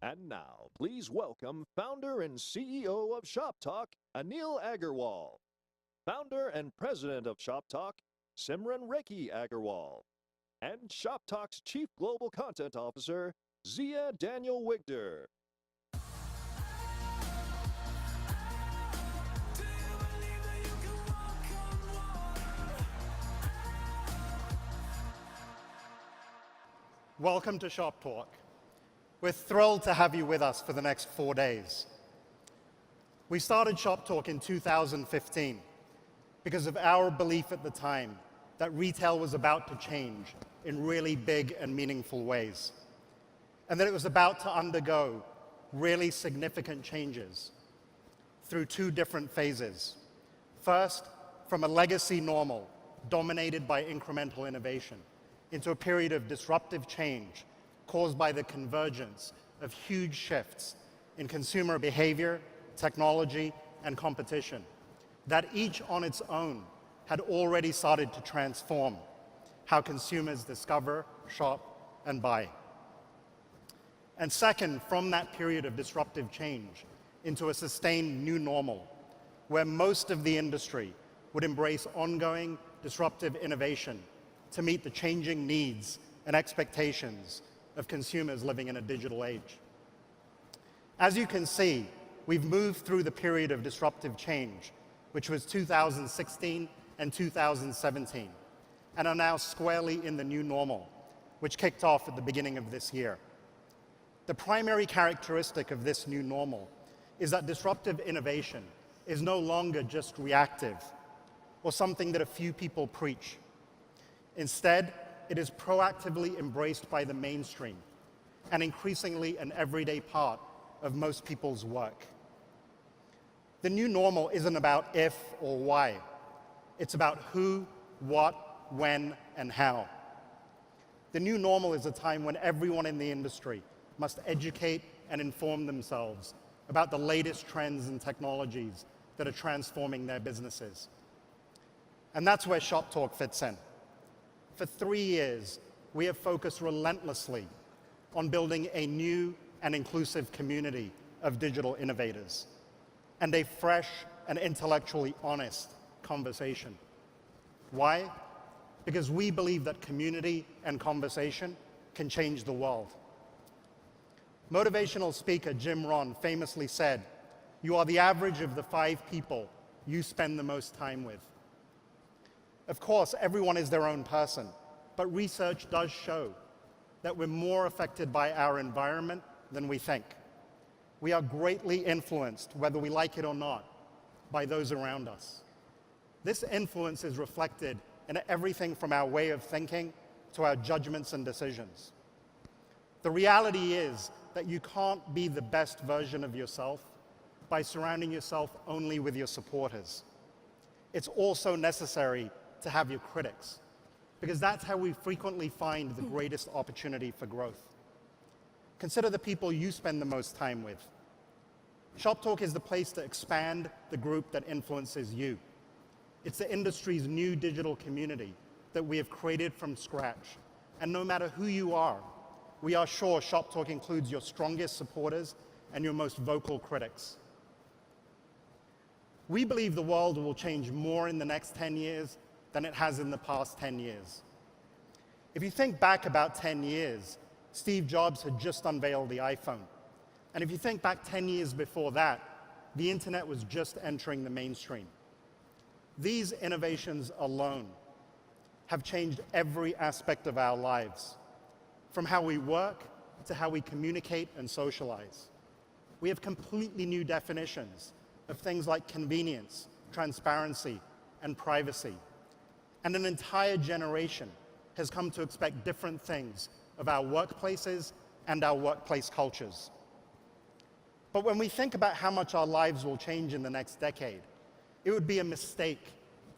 And now, please welcome founder and CEO of Shoptalk, Anil Agarwal. Founder and president of Shoptalk, Simran Rekhi Agarwal. And Shoptalk's Chief Global Content Officer, Zia Daniel Wigder. Welcome to Shoptalk. We're thrilled to have you with us for the next 4 days. We started Shoptalk in 2015 because of our belief at the time that retail was about to change in really big and meaningful ways, and that it was about to undergo really significant changes through two different phases. First, from a legacy normal dominated by incremental innovation into a period of disruptive change caused by the convergence of huge shifts in consumer behavior, technology, and competition that each on its own had already started to transform how consumers discover, shop, and buy. And second, from that period of disruptive change into a sustained new normal, where most of the industry would embrace ongoing disruptive innovation to meet the changing needs and expectations of consumers living in a digital age. As you can see, we've moved through the period of disruptive change, which was 2016 and 2017, and are now squarely in the new normal, which kicked off at the beginning of this year. The primary characteristic of this new normal is that disruptive innovation is no longer just reactive or something that a few people preach. Instead, it is proactively embraced by the mainstream and increasingly an everyday part of most people's work. The new normal isn't about if or why. It's about who, what, when, and how. The new normal is a time when everyone in the industry must educate and inform themselves about the latest trends and technologies that are transforming their businesses. And that's where Shoptalk fits in. For 3 years, we have focused relentlessly on building a new and inclusive community of digital innovators and a fresh and intellectually honest conversation. Why? Because we believe that community and conversation can change the world. Motivational speaker Jim Rohn famously said, "You are the average of the 5 people you spend the most time with." Of course, everyone is their own person, but research does show that we're more affected by our environment than we think. We are greatly influenced, whether we like it or not, by those around us. This influence is reflected in everything from our way of thinking to our judgments and decisions. The reality is that you can't be the best version of yourself by surrounding yourself only with your supporters. It's also necessary to have your critics, because that's how we frequently find the greatest opportunity for growth. Consider the people you spend the most time with. Shoptalk is the place to expand the group that influences you. It's the industry's new digital community that we have created from scratch. And no matter who you are, we are sure Shoptalk includes your strongest supporters and your most vocal critics. We believe the world will change more in the next 10 years than it has in the past 10 years. If you think back about 10 years, Steve Jobs had just unveiled the iPhone. And if you think back 10 years before that, the internet was just entering the mainstream. These innovations alone have changed every aspect of our lives, from how we work to how we communicate and socialize. We have completely new definitions of things like convenience, transparency, and privacy. And an entire generation has come to expect different things of our workplaces and our workplace cultures. But when we think about how much our lives will change in the next decade, it would be a mistake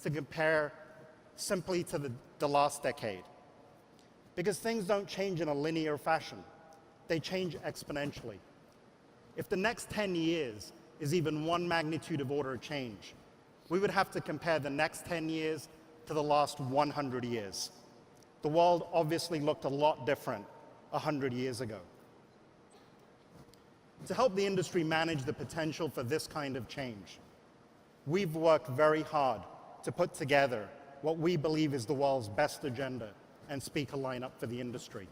to compare simply to the last decade. Because things don't change in a linear fashion. They change exponentially. If the next 10 years is even one magnitude of order of change, we would have to compare the next 10 years to the last 100 years. The world obviously looked a lot different 100 years ago. to help the industry manage the potential for this kind of change. We've worked very hard to put together what we believe is the world's best agenda and speaker lineup for the industry.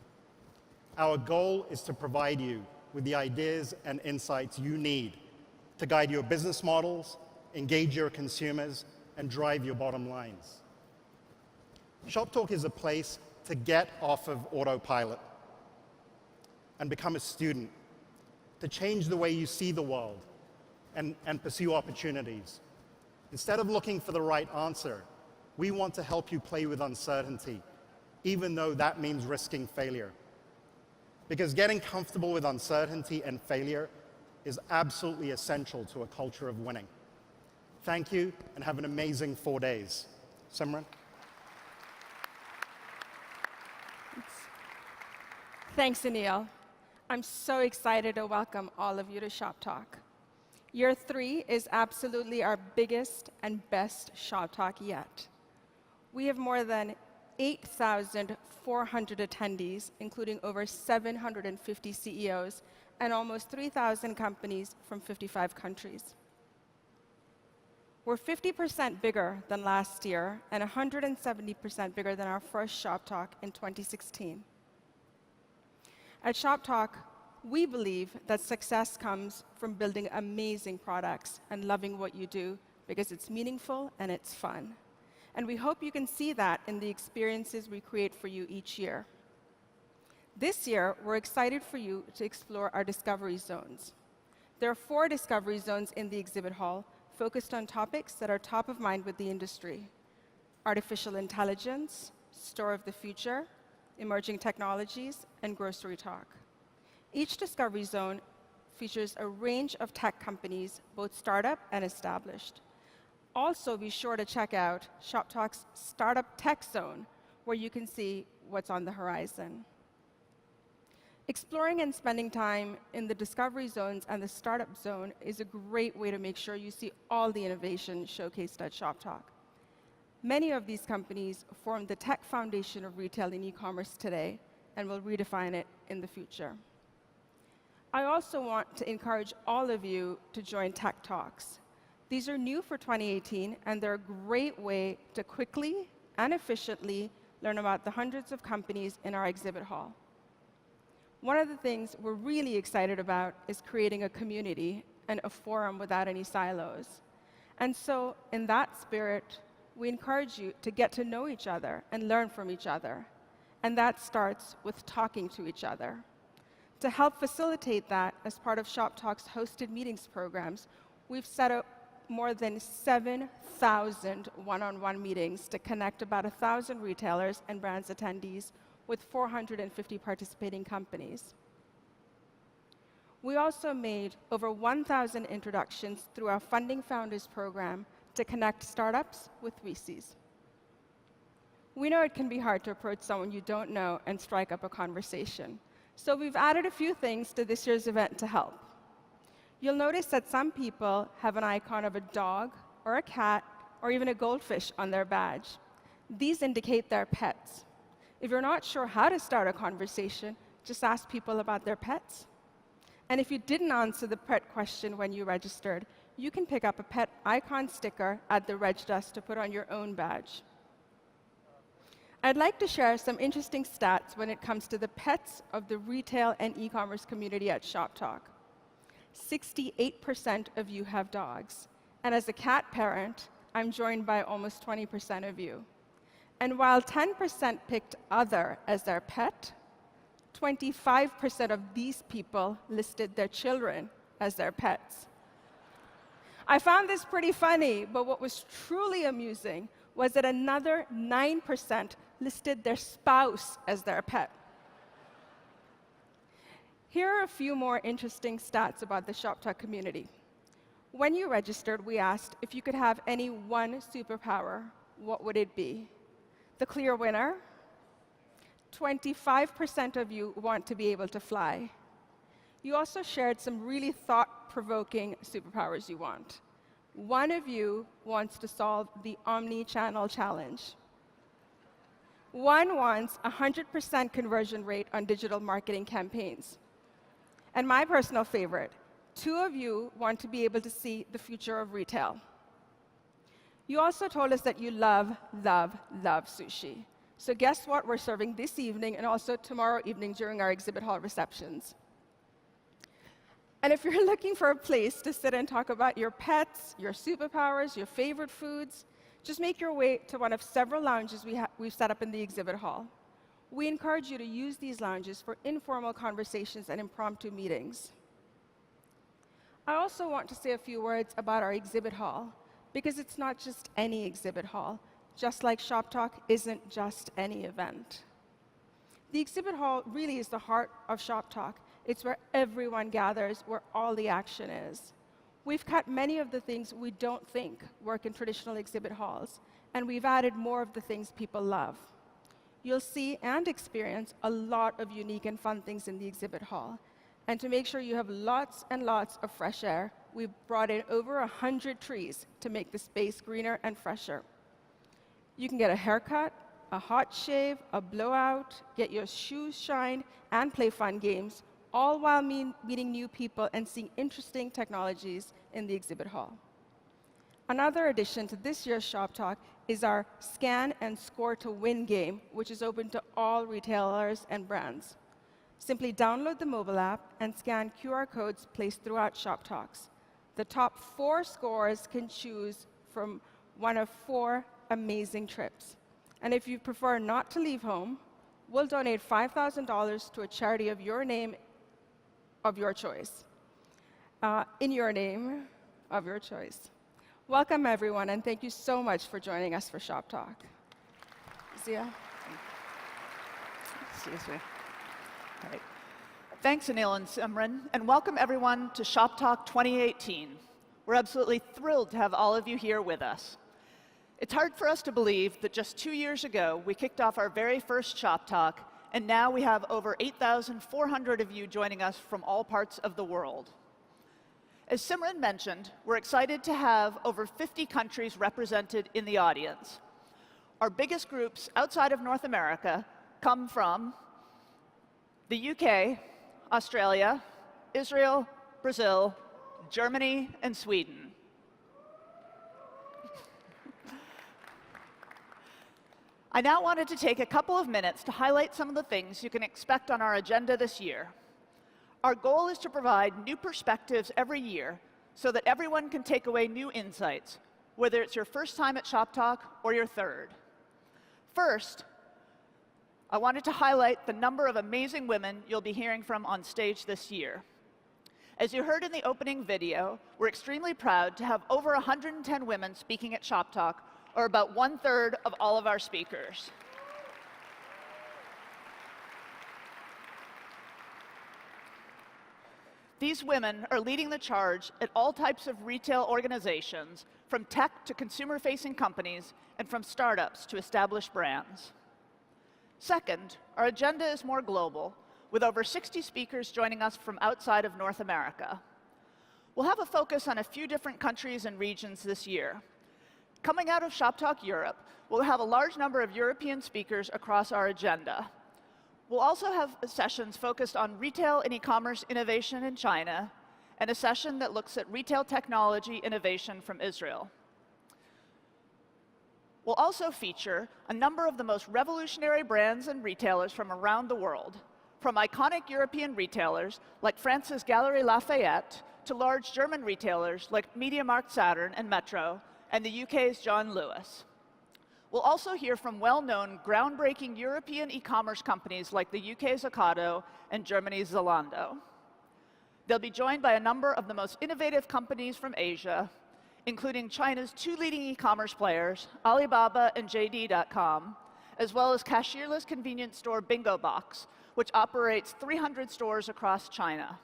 Our goal is to provide you with the ideas and insights you need to guide your business models, engage your consumers, and drive your bottom lines. Shoptalk is a place to get off of autopilot and become a student, to change the way you see the world and pursue opportunities. Instead of looking for the right answer, we want to help you play with uncertainty, even though that means risking failure. Because getting comfortable with uncertainty and failure is absolutely essential to a culture of winning. Thank you, and have an amazing 4 days. Simran? Thanks, Anil. I'm so excited to welcome all of you to Shoptalk. Year 3 is absolutely our biggest and best Shoptalk yet. We have more than 8,400 attendees, including over 750 CEOs and almost 3,000 companies from 55 countries. We're 50% bigger than last year and 170% bigger than our first Shoptalk in 2016. At Shoptalk, we believe that success comes from building amazing products and loving what you do because it's meaningful and it's fun. And we hope you can see that in the experiences we create for you each year. This year, we're excited for you to explore our discovery zones. There are 4 discovery zones in the exhibit hall focused on topics that are top of mind with the industry: artificial intelligence, store of the future, emerging technologies, and grocery talk. Each discovery zone features a range of tech companies, both startup and established. Also, be sure to check out Shoptalk's Startup Tech Zone, where you can see what's on the horizon. Exploring and spending time in the discovery zones and the startup zone is a great way to make sure you see all the innovation showcased at Shoptalk. Many of these companies form the tech foundation of retail and e-commerce today and will redefine it in the future. I also want to encourage all of you to join Tech Talks. These are new for 2018, and they're a great way to quickly and efficiently learn about the hundreds of companies in our exhibit hall. One of the things we're really excited about is creating a community and a forum without any silos. And so, in that spirit, we encourage you to get to know each other and learn from each other. And that starts with talking to each other. To help facilitate that, as part of Shoptalk's hosted meetings programs, we've set up more than 7,000 one-on-one meetings to connect about 1,000 retailers and brands attendees with 450 participating companies. We also made over 1,000 introductions through our Funding Founders program to connect startups with VCs. We know it can be hard to approach someone you don't know and strike up a conversation. So we've added a few things to this year's event to help. You'll notice that some people have an icon of a dog or a cat or even a goldfish on their badge. These indicate they're pets. If you're not sure how to start a conversation, just ask people about their pets. And if you didn't answer the pet question when you registered, you can pick up a pet icon sticker at the reg desk to put on your own badge. I'd like to share some interesting stats when it comes to the pets of the retail and e-commerce community at Shoptalk. 68% of you have dogs. And as a cat parent, I'm joined by almost 20% of you. And while 10% picked other as their pet, 25% of these people listed their children as their pets. I found this pretty funny, but what was truly amusing was that another 9% listed their spouse as their pet. Here are a few more interesting stats about the Shoptalk community. When you registered, we asked if you could have any one superpower, what would it be? The clear winner, 25% of you want to be able to fly. You also shared some really thought-provoking superpowers you want. One of you wants to solve the omni-channel challenge. One wants 100% conversion rate on digital marketing campaigns. And my personal favorite, 2 of you want to be able to see the future of retail. You also told us that you love, love, love sushi. So guess what we're serving this evening and also tomorrow evening during our exhibit hall receptions. And if you're looking for a place to sit and talk about your pets, your superpowers, your favorite foods, just make your way to one of several lounges we've set up in the exhibit hall. We encourage you to use these lounges for informal conversations and impromptu meetings. I also want to say a few words about our exhibit hall, because it's not just any exhibit hall, just like Shoptalk isn't just any event. The exhibit hall really is the heart of Shoptalk. It's where everyone gathers, where all the action is. We've cut many of the things we don't think work in traditional exhibit halls, and we've added more of the things people love. You'll see and experience a lot of unique and fun things in the exhibit hall. And to make sure you have lots and lots of fresh air, we've brought in over 100 trees to make the space greener and fresher. You can get a haircut, a hot shave, a blowout, get your shoes shined, and play fun games, all while meeting new people and seeing interesting technologies in the exhibit hall. Another addition to this year's Shop Talk is our Scan and Score to Win game, which is open to all retailers and brands. Simply download the mobile app and scan QR codes placed throughout Shop Talks. The top 4 scores can choose from one of 4 amazing trips. And if you prefer not to leave home, we'll donate $5,000 to a charity of your name, of your choice. In your name, of your choice. Welcome, everyone, and thank you so much for joining us for Shop Talk. Zia? Excuse me. All right. Thanks, Anil and Simran, and welcome everyone to Shop Talk 2018. We're absolutely thrilled to have all of you here with us. It's hard for us to believe that just 2 years ago, we kicked off our very first Shop Talk, and now we have over 8,400 of you joining us from all parts of the world. As Simran mentioned, we're excited to have over 50 countries represented in the audience. Our biggest groups outside of North America come from the UK, Australia, Israel, Brazil, Germany, and Sweden. I now wanted to take a couple of minutes to highlight some of the things you can expect on our agenda this year. Our goal is to provide new perspectives every year so that everyone can take away new insights, whether it's your first time at Shop Talk or your third. First, I wanted to highlight the number of amazing women you'll be hearing from on stage this year. As you heard in the opening video, we're extremely proud to have over 110 women speaking at Shop Talk, or about 1/3 of all of our speakers. These women are leading the charge at all types of retail organizations, from tech to consumer-facing companies, and from startups to established brands. Second, our agenda is more global, with over 60 speakers joining us from outside of North America. We'll have a focus on a few different countries and regions this year. Coming out of Shop Talk Europe, we'll have a large number of European speakers across our agenda. We'll also have sessions focused on retail and e-commerce innovation in China, and a session that looks at retail technology innovation from Israel. We'll also feature a number of the most revolutionary brands and retailers from around the world, from iconic European retailers like France's Galeries Lafayette to large German retailers like MediaMarkt Saturn and Metro, and the UK's John Lewis. We'll also hear from well-known, groundbreaking European e-commerce companies like the UK's Ocado and Germany's Zalando. They'll be joined by a number of the most innovative companies from Asia, including China's 2 leading e-commerce players, Alibaba and JD.com, as well as cashierless convenience store Bingo Box, which operates 300 stores across China.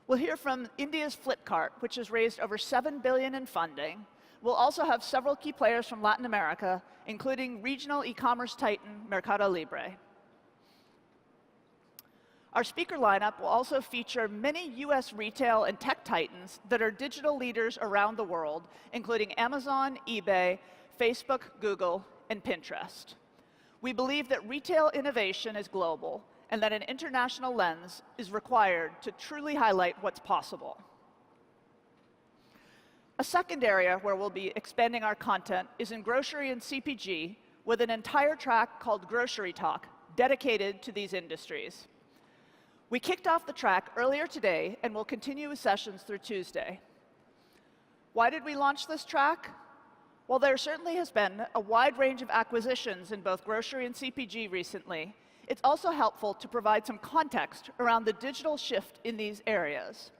We'll hear from India's Flipkart, which has raised over $7 billion in funding. We'll also have several key players from Latin America, including regional e-commerce titan Mercado Libre. Our speaker lineup will also feature many US retail and tech titans that are digital leaders around the world, including Amazon, eBay, Facebook, Google, and Pinterest. We believe that retail innovation is global, and that an international lens is required to truly highlight what's possible. A second area where we'll be expanding our content is in grocery and CPG, with an entire track called Grocery Talk, dedicated to these industries. We kicked off the track earlier today and will continue with sessions through Tuesday. Why did we launch this track? Well, there certainly has been a wide range of acquisitions in both grocery and CPG recently. It's also helpful to provide some context around the digital shift in these areas.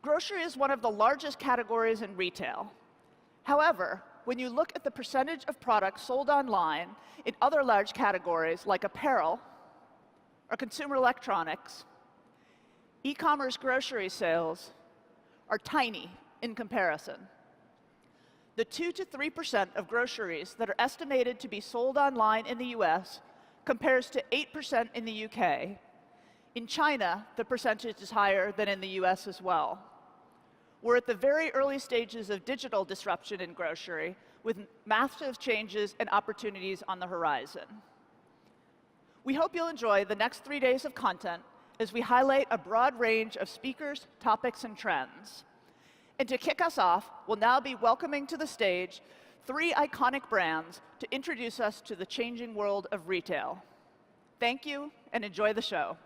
Grocery is one of the largest categories in retail. However, when you look at the percentage of products sold online in other large categories like apparel or consumer electronics, e-commerce grocery sales are tiny in comparison. The 2 to 3% of groceries that are estimated to be sold online in the US compares to 8% in the UK. In China, the percentage is higher than in the US as well. We're at the very early stages of digital disruption in grocery, with massive changes and opportunities on the horizon. We hope you'll enjoy the next 3 days of content as we highlight a broad range of speakers, topics, and trends. And to kick us off, we'll now be welcoming to the stage 3 iconic brands to introduce us to the changing world of retail. Thank you, and enjoy the show.